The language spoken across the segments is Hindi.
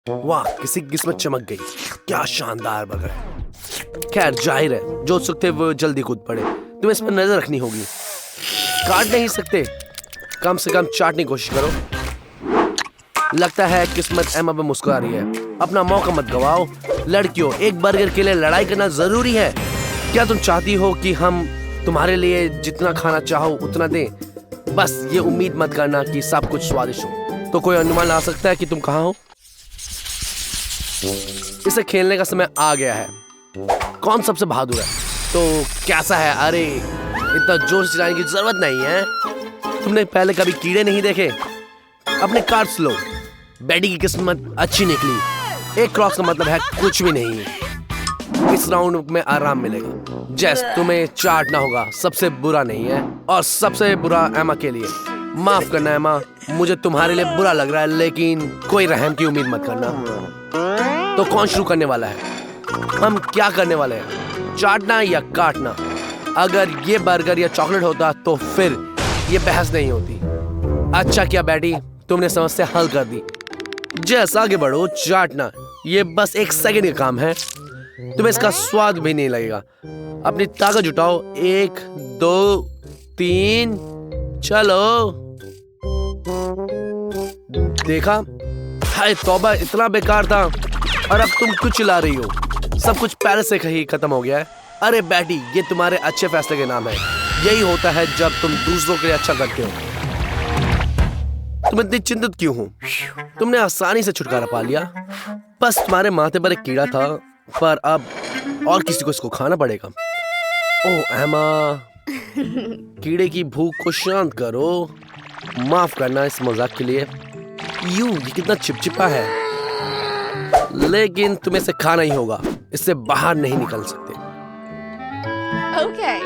वाह, किसी की किस्मत चमक गई। क्या शानदार बर्गर है। खैर जाहिर है जो उत्सुक थे वो जल्दी कूद पड़े। तुम्हें इस पर नजर रखनी होगी। काट नहीं सकते, कम से कम चाटने की कोशिश करो। लगता है किस्मत एमा पे मुस्कुरा रही है। अपना मौका मत गवाओ। लड़कियों, एक बर्गर के लिए लड़ाई करना जरूरी है। क्या तुम चाहती हो कि हम तुम्हारे लिए जितना खाना चाहो उतना दें? बस ये उम्मीद मत करना कि सब कुछ स्वादिष्ट हो। तो कोई अनुमान ला सकता है कि तुम कहाँ हो? इसे खेलने का समय आ गया है। कौन सबसे बहादुर है? तो कैसा है? अरे इतना जोर से चिल्लाने की जरूरत नहीं है। तुमने पहले कभी कीड़े नहीं देखे? अपने कार्ड्स लो। बैडी की किस्मत अच्छी निकली। एक क्रॉस का मतलब है कुछ भी नहीं। इस राउंड में आराम मिलेगा। जैस, तुम्हें चाटना होगा। सबसे बुरा नहीं है, और सबसे बुरा एमा के लिए। माफ करना एमा, मुझे तुम्हारे लिए बुरा लग रहा है, लेकिन कोई रहम की उम्मीद मत करना। तो कौन शुरू करने वाला है? हम क्या करने वाले हैं? चाटना या काटना? अगर ये बर्गर या चॉकलेट होता तो फिर ये बहस नहीं होती। अच्छा किया बैडी, तुमने समस्या हल कर दी। जैस आगे बढ़ो। चाटना ये बस एक सेकंड का काम है। तुम्हें इसका स्वाद भी नहीं लगेगा। अपनी ताकत जुटाओ। 1 2 3, चलो। देखा? हाय तौबा, इतना बेकार था। और अब तुम क्यों चिल्ला रही हो? सब कुछ पहले से ही खत्म हो गया है। अरे बैटी, ये तुम्हारे अच्छे फैसले के नाम है। यही होता है जब तुम दूसरों के लिए अच्छा करते हो। तुम इतनी चिंतित क्यों हो? तुमने आसानी से छुटकारा पा लिया। बस तुम्हारे माथे पर एक कीड़ा था, पर अब और किसी को इसको खाना पड़ेगा। ओह एमा, कीड़े की भूख को शांत करो। माफ करना इस मजाक के लिए। ये कितना चिपचिपा है। लेकिन तुम्हें इसे खाना ही होगा। इससे बाहर नहीं निकल सकते। Okay.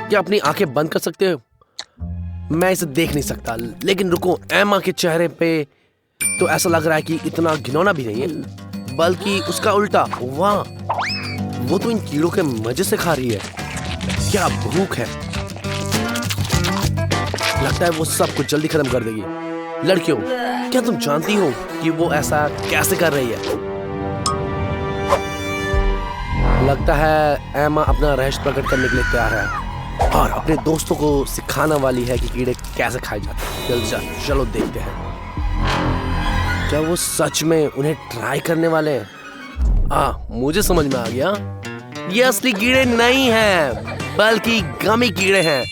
क्या अपनी आंखें बंद कर सकते हो? मैं इसे देख नहीं सकता, लेकिन रुको, एमा के चेहरे पे तो ऐसा लग रहा है कि इतना घिनौना भी नहीं है, बल्कि उसका उल्टा। वाह, वो तो इन कीड़ों के मजे से खा रही है। क्या भूख है। लगता है वो सब कुछ जल्दी खत्म कर देगी। लड़कियों, क्या तुम जानती हो कि वो ऐसा कैसे कर रही है? लगता है एमा अपना रहस्य प्रकट करने के लिए तैयार है और अपने दोस्तों को सिखाने वाली है कि कीड़े कैसे खाए जाते हैं। चलो देखते हैं। क्या वो सच में उन्हें ट्राई करने वाले हैं? मुझे समझ में आ गया। ये असली कीड़े नहीं हैं, बल्कि गमी कीड़े हैं।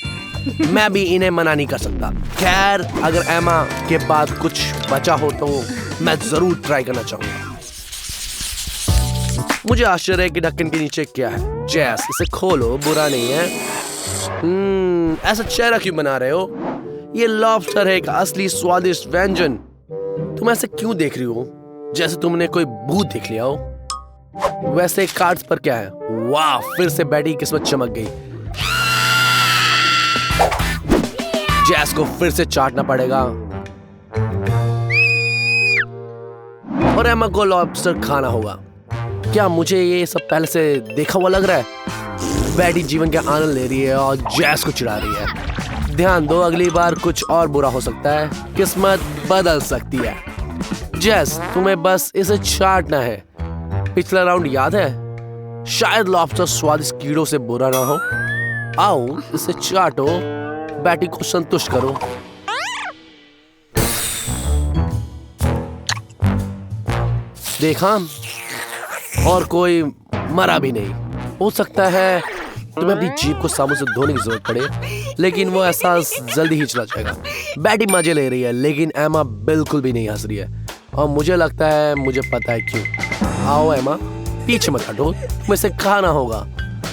मैं भी इन्हें मना नहीं कर सकता। खैर, अगर एमा के बाद कुछ बचा हो तो मैं जरूर ट्राई करना चाहूंगा। मुझे आश्चर्य है कि ढक्कन के नीचे क्या है। जैस, इसे खोलो, बुरा नहीं है। ऐसा चेहरा क्यों बना रहे हो? ये लॉबस्टर है, एक असली स्वादिष्ट व्यंजन। तुम ऐसे क्यों देख रही हो जैसे तुमने कोई भूत देख लिया हो? वैसे कार्ड्स पर क्या है? वाह, फिर से बैटी की किस्मत चमक गई। जैस को फिर से चाटना पड़ेगा और एमा को लॉबस्टर खाना होगा। क्या मुझे ये सब पहले से देखा हुआ लग रहा है? बैटी जीवन के आनंद ले रही है और जैस को चिढ़ा रही है। ध्यान दो, अगली बार कुछ और बुरा हो सकता है। किस्मत बदल सकती है। जैस, तुम्हें बस इसे चाटना है। पिछला राउंड याद है? शायद लॉबस्टर स्वादिष्ट कीड़ों से बुरा ना हो। आओ, इसे चाटो। बैटी को संतुष्ट करो। देखा? और कोई मरा भी नहीं। हो सकता है तुम्हें अपनी जीभ को साबुन से धोने की जरूरत पड़े, लेकिन वो एहसास जल्दी ही चला जाएगा। बैटी मजे ले रही है, लेकिन एमा बिल्कुल भी नहीं हंस रही है, और मुझे लगता है मुझे पता है क्यों। आओ एमा, पीछे मत हटो, तुम्हें इसे खाना होगा।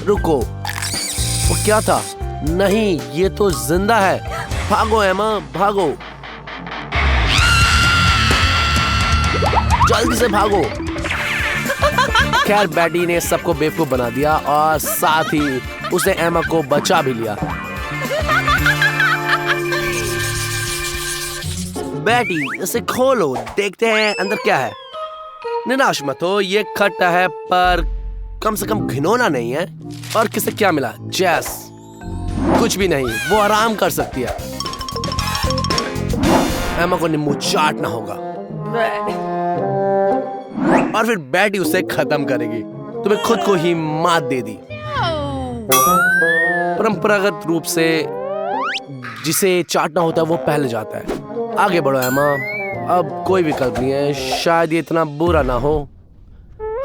रुको, वो क्या था? नहीं, ये तो जिंदा है। भागो एमा, भागो, जल्दी से भागो। खैर, बैटी ने सबको बेवकूफ बना दिया और साथ ही उसने एमा को बचा भी लिया। बैटी, इसे खोलो, देखते हैं अंदर क्या है। निराश मत हो, ये खट्टा है पर कम से कम घिनौना नहीं है। और किसे क्या मिला? जैस, कुछ भी नहीं, वो आराम कर सकती है। एमा को नींबू चाटना होगा। और फिर बैटी उसे खत्म करेगी। तुम्हें खुद को ही मात दे दी। परंपरागत रूप से जिसे चाटना होता है वो पहले जाता है। आगे बढ़ो एमा, अब कोई विकल्प नहीं है, शायद ये इतना बुरा ना हो।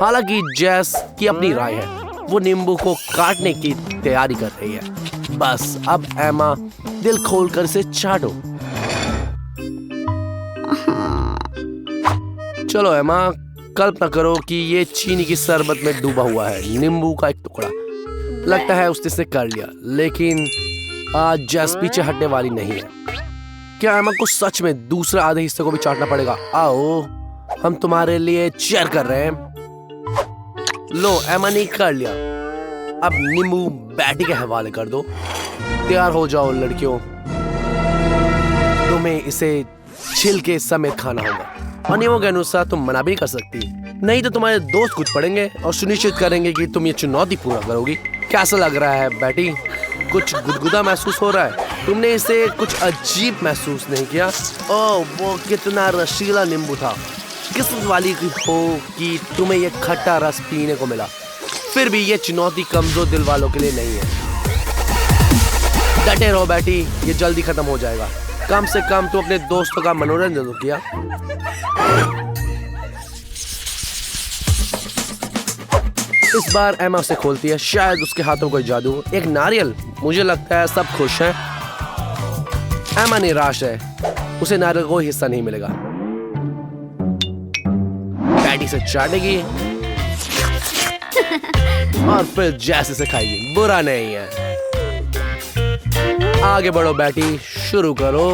हालांकि जैस की अपनी राय है, वो नींबू को काटने की तैयारी कर रही है। बस अब एमा दिल खोलकर इसे चाटो। चलो एमा, कल्पना करो कि ये चीनी की शरबत में डूबा हुआ है नींबू का एक टुकड़ा। लगता है उसने इसे कर लिया, लेकिन आज जैस पीछे हटने वाली नहीं है। क्या एमा को सच में दूसरे आधे हिस्से को भी चाटना पड़ेगा? आओ, हम तुम्हारे लिए चेयर कर रहे हैं। लो, एमा ने कर लिया। अब नींबू बैटी के हवाले कर दो। तैयार हो जाओ लड़कियों, तुम्हें इसे छिलके समेत खाना होगा। और नियमों के अनुसार तुम मना भी नहीं कर सकती, नहीं तो तुम्हारे दोस्त कूद पड़ेंगे और सुनिश्चित करेंगे कि तुम ये चुनौती पूरा करोगी। कैसा लग रहा है बैटी? कुछ गुदगुदा महसूस हो रहा है? तुमने इसे कुछ अजीब महसूस नहीं किया? ओह, वो कितना रसीला नींबू था। किस्मत वाली हो कि तुम्हें ये खट्टा रस पीने को मिला। फिर भी ये चुनौती कमजोर दिल वालों के लिए नहीं है। डटे रहो बैटी, ये जल्दी खत्म हो जाएगा। कम से कम तुम अपने दोस्तों का मनोरंजन तो किया। इस बार एमा उसे खोलती है। शायद उसके हाथों कोई जादू। एक नारियल। मुझे लगता है सब खुश हैं। एमा निराश है, उसे नारियल कोई हिस्सा नहीं मिलेगा। बैटी से चाटेगी और फिर जैसे से खाएगी। बुरा नहीं है। आगे बढ़ो बैटी, शुरू करो।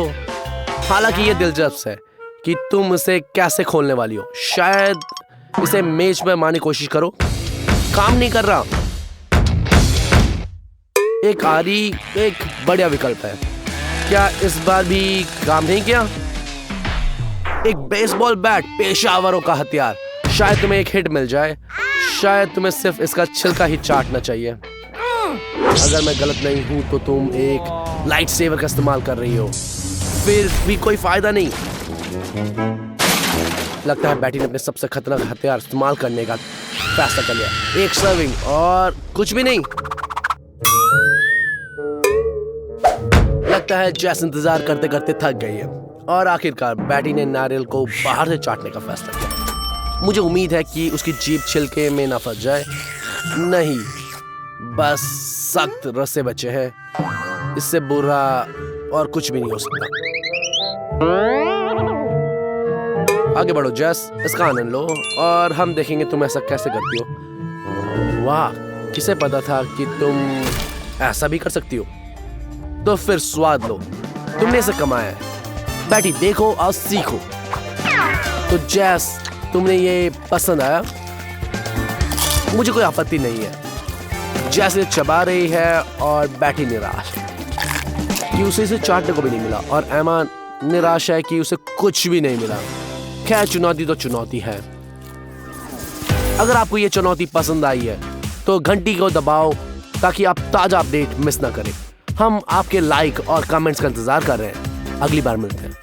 हालांकि ये दिलचस्प है कि तुम इसे कैसे खोलने वाली हो। शायद इसे मेज पर मारने की कोशिश करो। काम नहीं कर रहा। एक आरी एक बढ़िया विकल्प है। क्या इस बार भी काम नहीं किया? एक बेसबॉल बैट, पेशेवरों का हथियार। शायद तुम्हें एक हिट मिल जाए। शायद तुम्हें सिर्फ इसका छिलका ही चाटना चाहिए। अगर मैं गलत नहीं हूं तो तुम एक लाइट सेवर का इस्तेमाल कर रही हो। फिर भी कोई फायदा नहीं। लगता है बैटी ने अपने सबसे खतरनाक हथियार इस्तेमाल करने का फैसला कर लिया। एक सर्विंग और कुछ भी नहीं। लगता है जैस इंतजार करते करते थक गई है और आखिरकार बैटी ने नारियल को बाहर से चाटने का फैसला किया। मुझे उम्मीद है कि उसकी जीभ छिलके में ना फंस जाए। नहीं, बस सख्त रस्से बचे हैं। इससे बुरा और कुछ भी नहीं हो सकता। आगे बढ़ो जैस, इसका आनंद लो और हम देखेंगे तुम ऐसा कैसे करती हो। वाह, किसे पता था कि तुम ऐसा भी कर सकती हो। तो फिर स्वाद लो, तुमने इसे कमाया है। बैटी देखो और सीखो। तो जैस, तुमने ये पसंद आया? मुझे कोई आपत्ति नहीं है। जैसे चबा रही है और बैटी निराश कि उसे इसे चाटने को भी नहीं मिला और एमा निराश है कि उसे कुछ भी नहीं मिला। खैर, चुनौती तो चुनौती है। अगर आपको ये चुनौती पसंद आई है तो घंटी को दबाओ ताकि आप ताजा अपडेट मिस ना करें। हम आपके लाइक और कमेंट्स का इंतजार कर रहे हैं। अगली बार मिलते हैं।